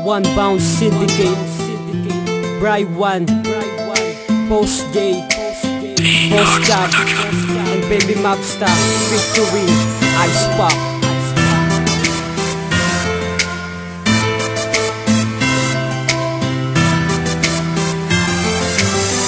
One Bounce Syndicate, Bry One, Post J, Post Jack, and Baby Mobster, Victory, Ice Pop.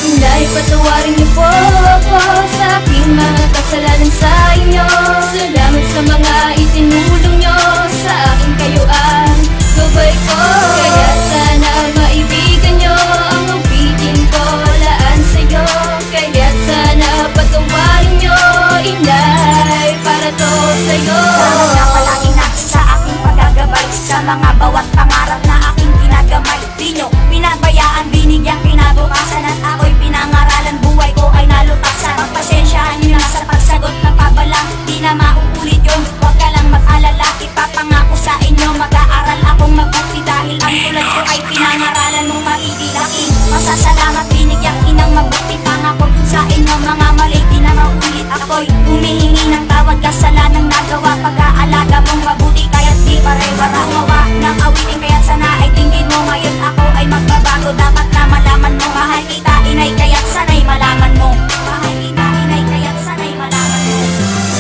Inay, patawarin niyo po ako sa aking mga kasalanan sa inyo. Salamat sa mga itinulong niyo sa aking kayuan. Gabay ko, kaya sana maibigan niyo ang awitin ko laan sa'yo. Kaya sana patawarin niyo, Inay, para to sa'yo. Salamat na palagi na sa aking paggagabay sa mga bawat pangarap na aking ginagamay. Di nyo pinabayaan, binigyan kinabukasan at ako'y pinangaralan, buhay ko ay nalutasan. Pagpasensyahan nyo na sa pagsagot ng pabalang, di na mauulit yun, huwag ka lang mag-alala. Ipapangako sa inyo, mag-aaral akong mabuti dahil ang tulad ko ay pinangaralan mong maigilaki. Masasalamat, binigyan inang mabuti, pangako sa inyo mga mali, di na mauulit. Ako'y humihingi ng tawad, kasalanang nagawa, pag-aalaga mong mabuti, kaya't di pare-para gawa ng awitin. Kaya sana ay tingin mo ngayon ako ay magbabago, dapat na malaman mo, mahal kita inay, kaya't sana'y malaman mo. Mahal kita inay, kaya't sana'y malaman mo.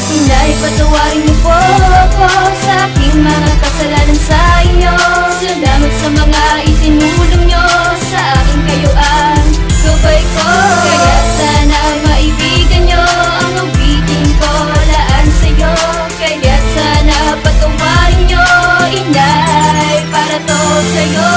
Inay, patawarin niyo po ako sa aking mga kasalanan sa inyo. Salamat sa mga itinulong niyo sa aking kayuan. Gabay ko, kaya sana maibigan niyo ang awitin ko laan sa'yo. Kaya sana patawarin niyo, Inay, para to sa'yo.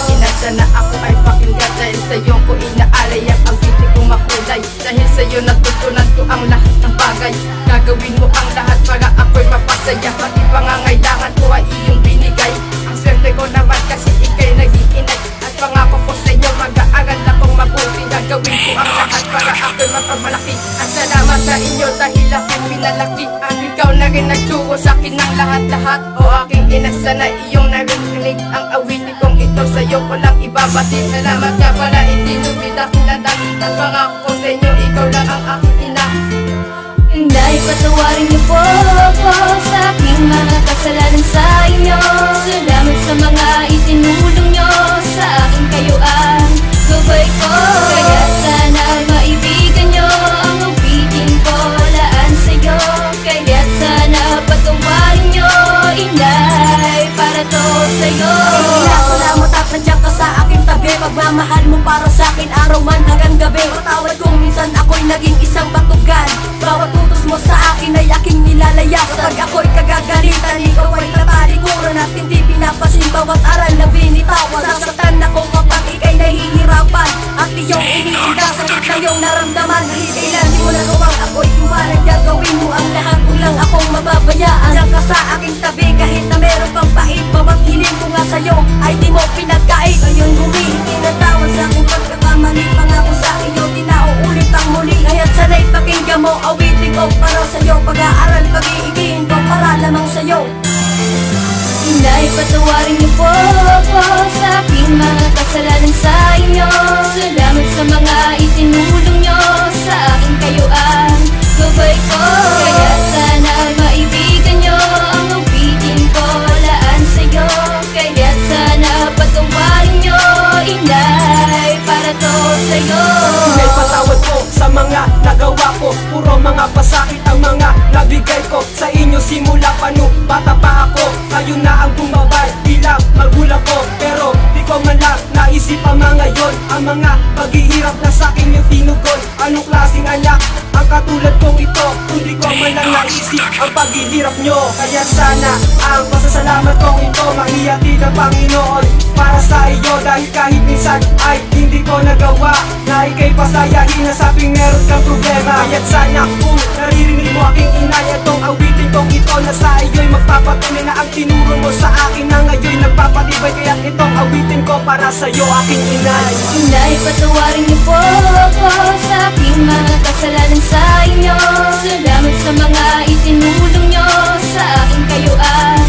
Inasa na ako ay pakinggan, dahil sa'yo ko inaalay ang awitin kong makulay. Dahil sa'yo natutunan ko ang lahat ng bagay. Gagawin mo ang lahat para ako'y mapasaya, pati pangangailangan ko ay iyong binigay. Ang swerte ko naman kasi ikay naging inay, at pangako ko sa'yo mag-aaral akong mabuti. Gagawin ko ang lahat para ako'y mapagmalaki. At salamat sa inyo dahil ako'y pinalaki, at ikaw na rin nagturo sa'kin ng lahat-lahat. O aking ina, sana iyong narinig ang awitin kong ito, sa'yo ko lang ibabati. Salamat ka para itinubid aking lahat, at pangako ko sa inyo, ikaw lang ang aking ina. Inay, patawarin niyo po ako sa aking mga kasalanan sa inyo. Salamat sa mga itinulong niyo sa aking kayuan. Gabay ko, kaya sana maibigan niyo ang awitin ko laan sa'yo. Kaya sana patawarin niyo, Inay, para to sa'yo. Salamat at nandiyan ka sa aking tabi, pagmamahal mo para sa akin araw man hanggang gabi. Patawad kung minsan ako'y naging isang batugan, bawat utos mo sa akin ay aking nilalayas. Kapag ako'y kagagalitan, ikaw ay tatalikuran at hindi pinapasin bawat aral na binitawan. Sasaktan ako kapag ika'y nahihirapan at iyong iniinda, sakit na iyong naramdaman. Kailan di mo nagawang ako'y pumalag, gagawin mo ang lahat, kung lang akong mababayaan. Diyan ka sa aking tabi kahit na meron pang pait, bawat hiling ko nga sa'yo ay di mo pinagkait. Ngayon humihingi ng tawad sa aking pagkakamali, pangako sa iyo di na uulit ang muli. Kaya't sana'y pakinggan mo awitin ko para sa'yo, pag-aaral pag-iigihin ko para lamang sa'yo. Inay, patawarin niyo po ako sa aking mga kasalanan sa inyo. Salamat sa mga itinulong niyo sa aking kayuan. Gabay ko, kaya sana maibigan niyo ang awitin ko laan sa'yo. Kaya sana patawarin niyo, Inay, para to sa'yo. Inay, patawad ko sa mga nagawa ko, puro mga pasakit ang mga nabigay ko sa inyo simula pa nung bata pa ako. Kayo na ang bumabay bilang magulang ko, pero di ko man lang naisip ang mga yon, ang mga paghihirap na sa'kin yung tinugon. Anong klaseng anak ang katulad kong ito, kung di ko man lang naisip ang paghihirap nyo. Kaya sana ang pasasalamat kong ito mahiyati ng Panginoon para sa iyo, dahil kahit minsan ay hindi ko nagawa na ika'y pasayahin na sabing meron kang problema. Kaya't sana kung naririnig mo aking inay, itong awitin kong ito na sa iyo'y magpapatunay na ang tinuro mo sa akin na ngayon'y nagpapatibay. Kaya't itong awitin ko para sa'yo, aking inay. Inay, patawarin niyo po ako sa aking mga kasalanan sa inyo. Salamat sa mga itinulong niyo sa aking kayuan.